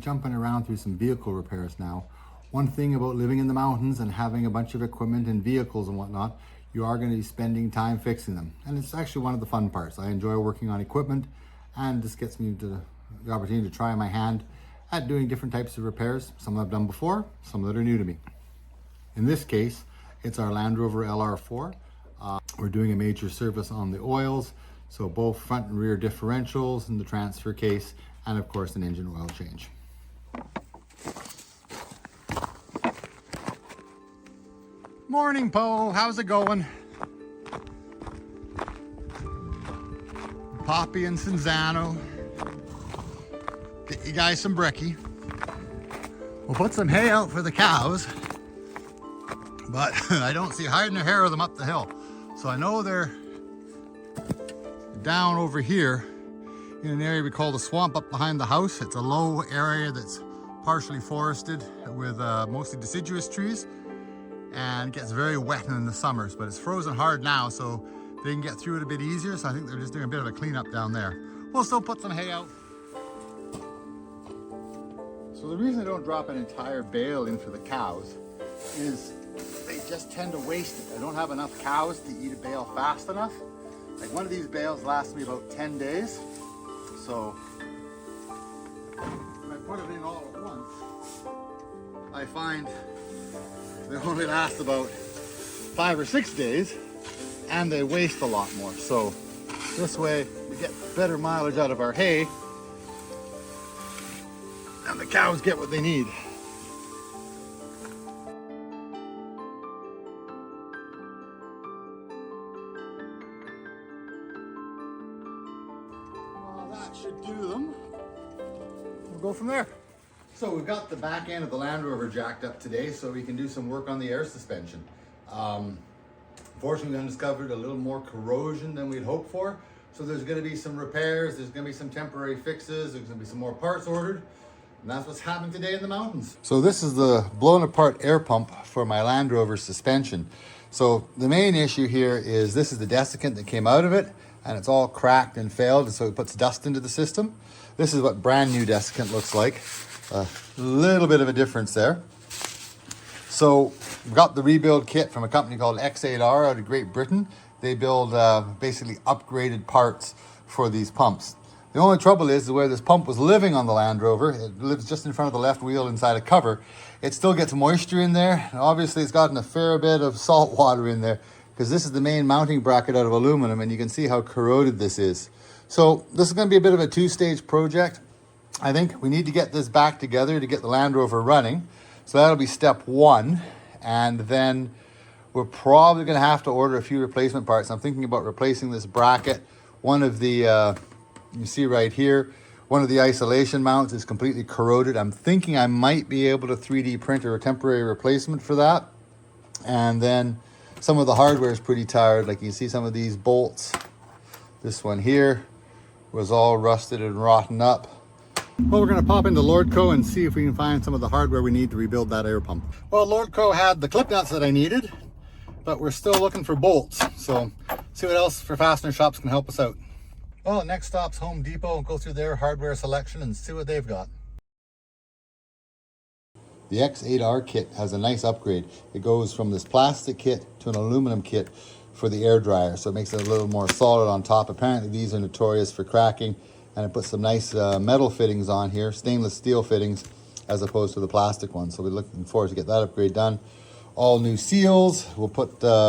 jumping around through some vehicle repairs now. One thing about living in the mountains and having a bunch of equipment and vehicles and whatnot, you are going to be spending time fixing them. And it's actually one of the fun parts. I enjoy working on equipment, and this gets me to the opportunity to try my hand at doing different types of repairs. Some I've done before, some that are new to me. In this case, it's our Land Rover LR4. We're doing a major service on the oils, so both front and rear differentials and the transfer case, and of course an engine oil change. Morning, Poe. How's it going? Poppy and Cinzano. Get you guys some brekkie. We'll put some hay out for the cows, but I don't see hiding a hair of them up the hill. So I know they're down over here in an area we call the swamp up behind the house. It's a low area that's partially forested with mostly deciduous trees, and it gets very wet in the summers, but it's frozen hard now, so they can get through it a bit easier. So I think they're just doing a bit of a cleanup down there. We'll still put some hay out. So the reason I don't drop an entire bale in for the cows is they just tend to waste it. I don't have enough cows to eat a bale fast enough. Like one of these bales lasts me about 10 days. So if I put it in all at once, I find they only last about 5 or 6 days, and they waste a lot more. So this way we get better mileage out of our hay, and the cows get what they need. Well, that should do them. We'll go from there. So we've got the back end of the Land Rover jacked up today so we can do some work on the air suspension. Unfortunately, we discovered a little more corrosion than we'd hoped for. So there's going to be some repairs, there's going to be some temporary fixes, there's going to be some more parts ordered. And that's what's happening today in the mountains. So this is the blown apart air pump for my Land Rover suspension. So the main issue here is this is the desiccant that came out of it, and it's all cracked and failed, and so it puts dust into the system. This is what brand new desiccant looks like. A little bit of a difference there. So we've got the rebuild kit from a company called X8R out of Great Britain. They build basically upgraded parts for these pumps. The only trouble is where this pump was living on the Land Rover, it lives just in front of the left wheel inside a cover. It still gets moisture in there, and obviously it's gotten a fair bit of salt water in there, because this is the main mounting bracket out of aluminum, and you can see how corroded this is. So this is going to be a bit of a two-stage project. I think we need to get this back together to get the Land Rover running. So that'll be step one, and then we're probably going to have to order a few replacement parts. I'm thinking about replacing this bracket. One of the you see right here, one of the isolation mounts is completely corroded. I'm thinking I might be able to 3D print a temporary replacement for that. And then some of the hardware is pretty tired. Like you can see some of these bolts. This one here was all rusted and rotten up. Well, we're going to pop into Lordco and see if we can find some of the hardware we need to rebuild that air pump. Well, Lordco had the clip nuts that I needed, but we're still looking for bolts. So see what else for fastener shops can help us out. Well, next stop's Home Depot. We'll go through their hardware selection and see what they've got. The X8R kit has a nice upgrade. It goes from this plastic kit to an aluminum kit for the air dryer, so it makes it a little more solid on top. Apparently these are notorious for cracking, and it puts some nice metal fittings on here, stainless steel fittings, as opposed to the plastic ones. So we're looking forward to get that upgrade done. All new seals. We'll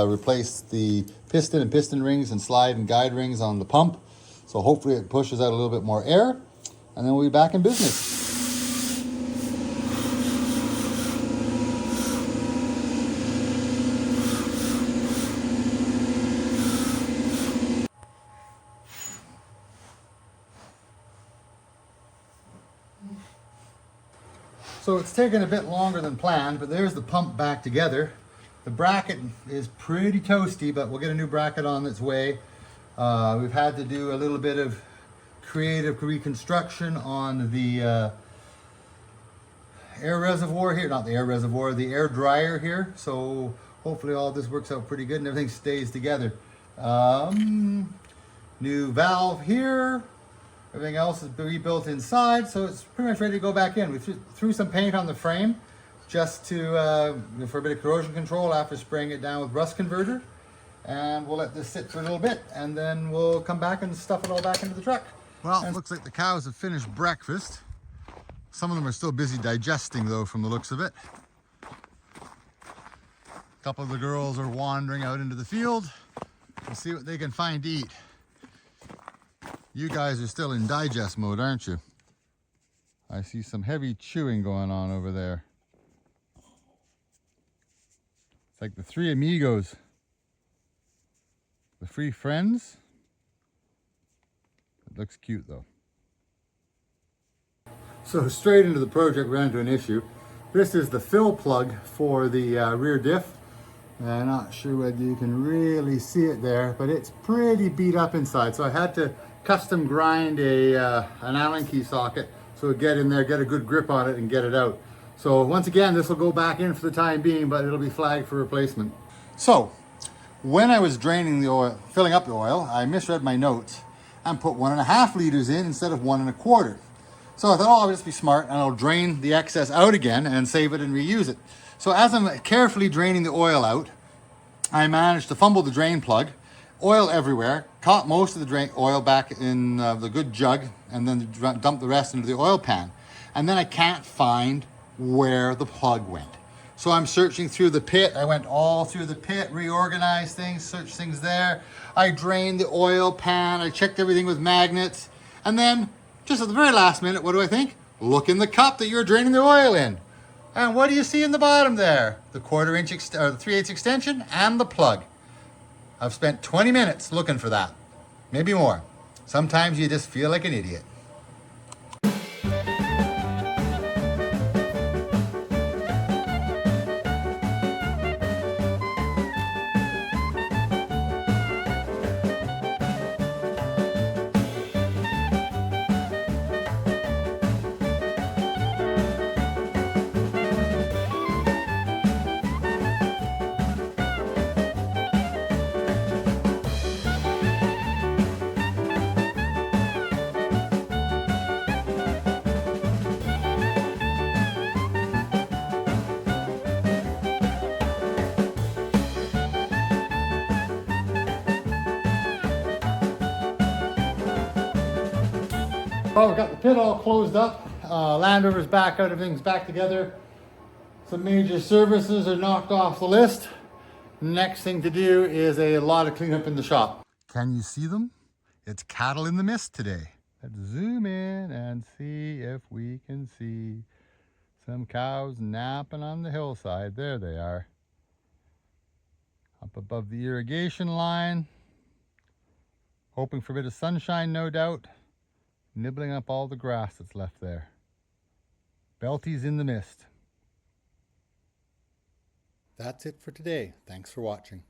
replace the piston and piston rings and slide and guide rings on the pump. So hopefully it pushes out a little bit more air, and then we'll be back in business. So it's taken a bit longer than planned, but there's the pump back together. The bracket is pretty toasty, but we'll get a new bracket on its way. We've had to do a little bit of creative reconstruction on the air reservoir here, not the air reservoir, the air dryer here. So hopefully all this works out pretty good and everything stays together. New valve here, Everything else is rebuilt inside, so it's pretty much ready to go back in. We threw some paint on the frame just to for a bit of corrosion control after spraying it down with rust converter. And we'll let this sit for a little bit, and then we'll come back and stuff it all back into the truck. Well, it looks like the cows have finished breakfast. Some of them are still busy digesting, though, from the looks of it. A couple of the girls are wandering out into the field to see what they can find to eat. You guys are still in digest mode, aren't you? I see some heavy chewing going on over there. It's like the three amigos. The three friends. It looks cute though. So straight into the project, we're into an issue. This is the fill plug for the rear diff. I'm not sure whether you can really see it there, but it's pretty beat up inside. So I had to custom grind an Allen key socket so it get in there, get a good grip on it and get it out. So once again, this will go back in for the time being, but it'll be flagged for replacement. So when I was draining the oil, filling up the oil, I misread my notes and put 1.5 liters in instead of 1.25. So I thought, oh, I'll just be smart and I'll drain the excess out again and save it and reuse it. So as I'm carefully draining the oil out, I managed to fumble the drain plug, oil everywhere, caught most of the drain oil back in the good jug, and then dumped the rest into the oil pan. And then I can't find where the plug went. So I'm searching through the pit. I went all through the pit, reorganized things, searched things there. I drained the oil pan. I checked everything with magnets. And then, just at the very last minute, what do I think? Look in the cup that you're draining the oil in. And what do you see in the bottom there? The 1/4 inch or the 3/8 extension and the plug. I've spent 20 minutes looking for that. Maybe more. Sometimes you just feel like an idiot. Well, we've got the pit all closed up. Land Rover's back out, everything's back together. Some major services are knocked off the list. Next thing to do is a lot of cleanup in the shop. Can you see them? It's cattle in the mist today. Let's zoom in and see if we can see some cows napping on the hillside. There they are. Up above the irrigation line. Hoping for a bit of sunshine, no doubt. Nibbling up all the grass that's left there. Belties in the mist. That's it for today. Thanks for watching.